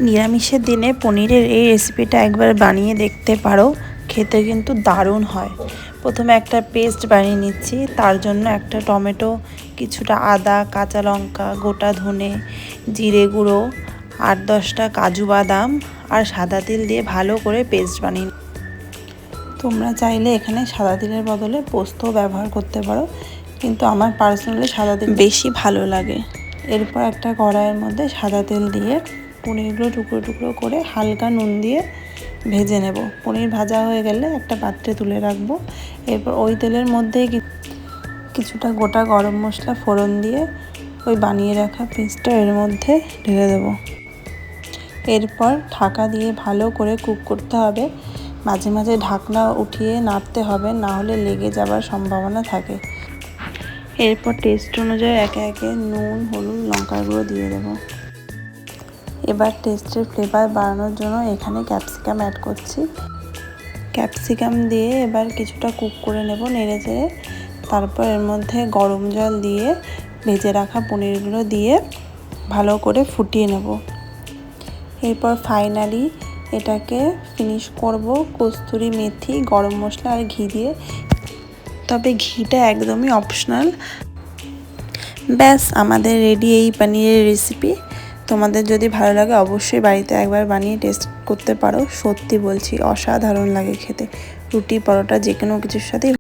নিরামিষের দিনে পনিরের এই রেসিপিটা একবার বানিয়ে দেখতে পারো, খেতে কিন্তু দারুণ হয়। প্রথমে একটা পেস্ট বানিয়ে নিচ্ছি। তার জন্য একটা টমেটো, কিছুটা আদা, কাঁচা লঙ্কা, গোটা ধনে, জিরে গুঁড়ো, 8-10টা কাজু বাদাম আর সাদা তিল দিয়ে ভালো করে পেস্ট বানিয়ে। তোমরা চাইলে এখানে সাদা তিলের বদলে পোস্তও ব্যবহার করতে পারো, কিন্তু আমার পার্সোনালি সাদা তিল বেশি ভালো লাগে। এরপর একটা কড়াইয়ের মধ্যে সাদা তেল দিয়ে পনিরগুলো টুকরো টুকরো করে হালকা নুন দিয়ে ভেজে নেব। পনির ভাজা হয়ে গেলে একটা পাত্রে তুলে রাখবো। এরপর ওই তেলের মধ্যে কিছুটা গোটা গরম মশলা ফোড়ন দিয়ে ওই বানিয়ে রাখা পেস্টটা এর মধ্যে ঢেলে দেবো। এরপর ঢাকা দিয়ে ভালো করে কুক করতে হবে। মাঝে মাঝে ঢাকনা উঠিয়ে নাড়তে হবে, না হলে লেগে যাবার সম্ভাবনা থাকে। এরপর টেস্ট অনুযায়ী একে একে নুন, হলুদ, লঙ্কার গুঁড়ো দিয়ে দেবো। এবার টেস্টের ফ্লেভার বাড়ানোর জন্য এখানে ক্যাপসিকাম অ্যাড করছি। ক্যাপসিকাম দিয়ে এবার কিছুটা কুক করে নেব নেড়ে চেড়ে। তারপর এর মধ্যে গরম জল দিয়ে ভেজে রাখা পনিরগুলো দিয়ে ভালো করে ফুটিয়ে নেব। এরপর ফাইনালি এটাকে ফিনিশ করব কস্তুরি মেথি, গরম মশলা আর ঘি দিয়ে। তবে ঘিটা একদমই অপশনাল। ব্যাস, আমাদের রেডি এই পনিরের রেসিপি। তোমাদের যদি ভালো লাগে অবশ্যই বাড়িতে একবার বানিয়ে টেস্ট করতে পারো। সত্যি বলছি, অসাধারণ লাগে খেতে। রুটি, পরোটা যে কোনো কিছুর সাথেই